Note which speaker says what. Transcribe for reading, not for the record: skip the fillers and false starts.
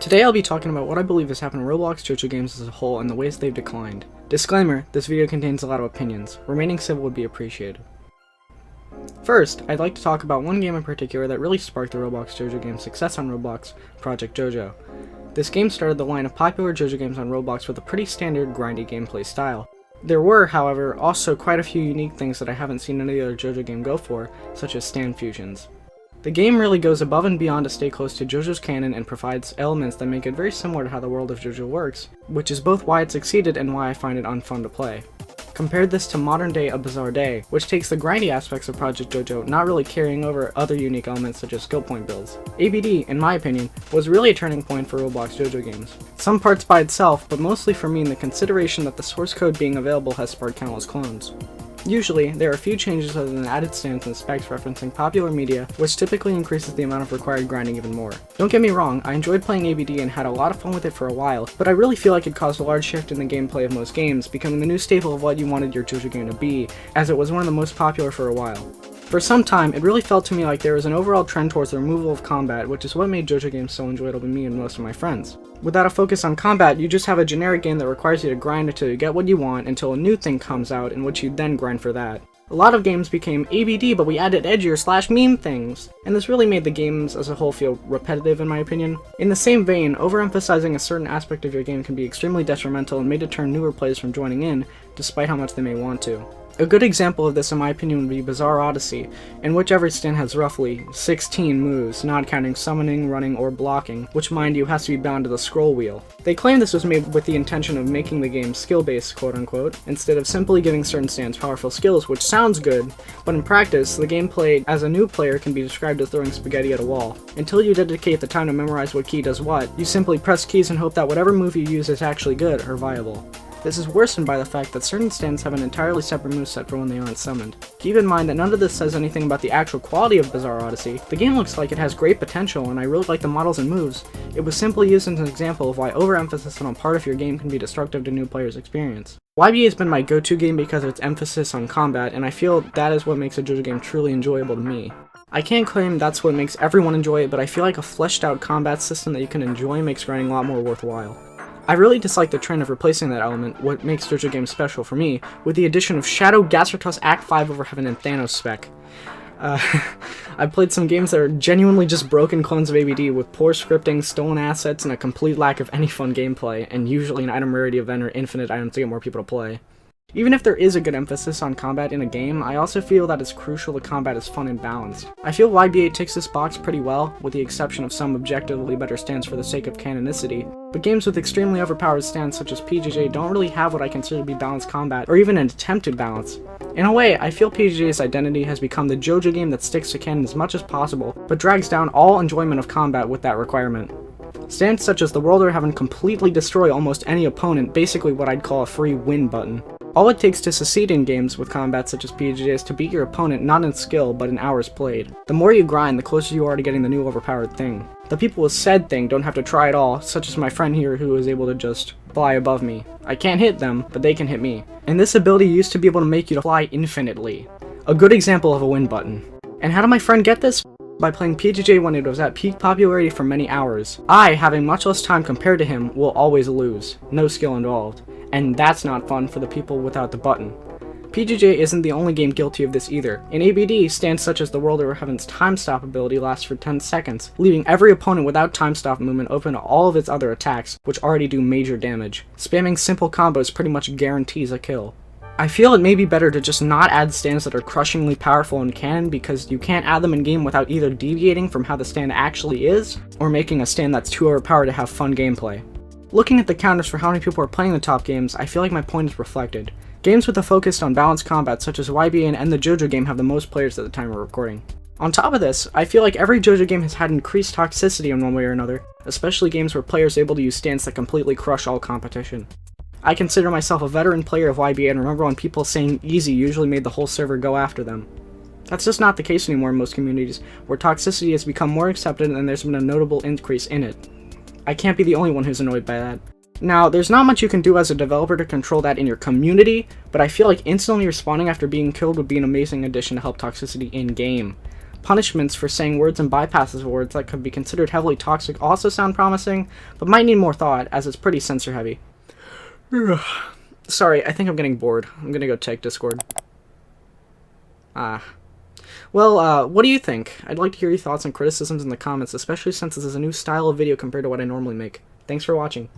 Speaker 1: Today I'll be talking about what I believe has happened to Roblox JoJo games as a whole and the ways they've declined. Disclaimer, this video contains a lot of opinions. Remaining civil would be appreciated. First, I'd like to talk about one game in particular that really sparked the Roblox JoJo game's success on Roblox, Project JoJo. This game started the line of popular JoJo games on Roblox with a pretty standard grindy gameplay style. There were, however, also quite a few unique things that I haven't seen any other JoJo game go for, such as stand fusions. The game really goes above and beyond to stay close to JoJo's canon and provides elements that make it very similar to how the world of JoJo works, which is both why it succeeded and why I find it unfun to play. Compare this to modern day A Bizarre Day, which takes the grindy aspects of Project JoJo, not really carrying over other unique elements such as skill point builds. ABD, in my opinion, was really a turning point for Roblox JoJo games. Some parts by itself, but mostly for me in the consideration that the source code being available has sparked countless clones. Usually, there are a few changes other than added stands and specs referencing popular media, which typically increases the amount of required grinding even more. Don't get me wrong, I enjoyed playing ABD and had a lot of fun with it for a while, but I really feel like it caused a large shift in the gameplay of most games, becoming the new staple of what you wanted your JoJo game to be, as it was one of the most popular for a while. For some time, it really felt to me like there was an overall trend towards the removal of combat, which is what made JoJo games so enjoyable to me and most of my friends. Without a focus on combat, you just have a generic game that requires you to grind until you get what you want until a new thing comes out in which you then grind for that. A lot of games became ABD, but we added edgier / meme things, and this really made the games as a whole feel repetitive in my opinion. In the same vein, overemphasizing a certain aspect of your game can be extremely detrimental and may deter newer players from joining in, despite how much they may want to. A good example of this in my opinion would be Bizarre Odyssey, in which every stand has roughly 16 moves, not counting summoning, running, or blocking, which mind you has to be bound to the scroll wheel. They claim this was made with the intention of making the game skill-based, quote-unquote, instead of simply giving certain stands powerful skills, which sounds good, but in practice, the gameplay as a new player can be described as throwing spaghetti at a wall. Until you dedicate the time to memorize what key does what, you simply press keys and hope that whatever move you use is actually good or viable. This is worsened by the fact that certain stands have an entirely separate moveset for when they aren't summoned. Keep in mind that none of this says anything about the actual quality of Bizarre Odyssey. The game looks like it has great potential and I really like the models and moves. It was simply used as an example of why overemphasis on a part of your game can be destructive to new players' experience. YBA has been my go-to game because of its emphasis on combat, and I feel that is what makes a JoJo game truly enjoyable to me. I can't claim that's what makes everyone enjoy it, but I feel like a fleshed out combat system that you can enjoy makes grinding a lot more worthwhile. I really dislike the trend of replacing that element, what makes JoJo games special for me, with the addition of Shadow, Gastratus, Act 5 over Heaven, and Thanos spec. I've played some games that are genuinely just broken clones of ABD with poor scripting, stolen assets, and a complete lack of any fun gameplay, and usually an item rarity event or infinite items to get more people to play. Even if there is a good emphasis on combat in a game, I also feel that it's crucial the combat is fun and balanced. I feel YBA ticks this box pretty well, with the exception of some objectively better stands for the sake of canonicity, but games with extremely overpowered stands such as PJJ don't really have what I consider to be balanced combat, or even an attempted balance. In a way, I feel PJJ's identity has become the JoJo game that sticks to canon as much as possible, but drags down all enjoyment of combat with that requirement. Stands such as the Worlder have completely destroy almost any opponent, basically what I'd call a free win button. All it takes to succeed in games with combat such as PJJ is to beat your opponent not in skill, but in hours played. The more you grind, the closer you are to getting the new overpowered thing. The people with said thing don't have to try at all, such as my friend here who is able to just fly above me. I can't hit them, but they can hit me. And this ability used to be able to make you to fly infinitely. A good example of a win button. And how did my friend get this? By playing PJJ when it was at peak popularity for many hours. I, having much less time compared to him, will always lose. No skill involved. And that's not fun for the people without the button. PJJ isn't the only game guilty of this either. In ABD, stands such as the World of Heaven's time stop ability lasts for 10 seconds, leaving every opponent without time stop movement open to all of its other attacks, which already do major damage. Spamming simple combos pretty much guarantees a kill. I feel it may be better to just not add stands that are crushingly powerful in canon because you can't add them in game without either deviating from how the stand actually is, or making a stand that's too overpowered to have fun gameplay. Looking at the counters for how many people are playing the top games, I feel like my point is reflected. Games with a focus on balanced combat such as YBA and the JoJo game have the most players at the time of recording. On top of this, I feel like every JoJo game has had increased toxicity in one way or another, especially games where players are able to use stands that completely crush all competition. I consider myself a veteran player of YBA and remember when people saying easy usually made the whole server go after them. That's just not the case anymore in most communities, where toxicity has become more accepted and there's been a notable increase in it. I can't be the only one who's annoyed by that. Now, there's not much you can do as a developer to control that in your community, but I feel like instantly responding after being killed would be an amazing addition to help toxicity in-game. Punishments for saying words and bypasses of words that could be considered heavily toxic also sound promising, but might need more thought, as it's pretty censor heavy. Sorry, I think I'm getting bored. I'm gonna go check Discord. Well, what do you think? I'd like to hear your thoughts and criticisms in the comments, especially since this is a new style of video compared to what I normally make. Thanks for watching.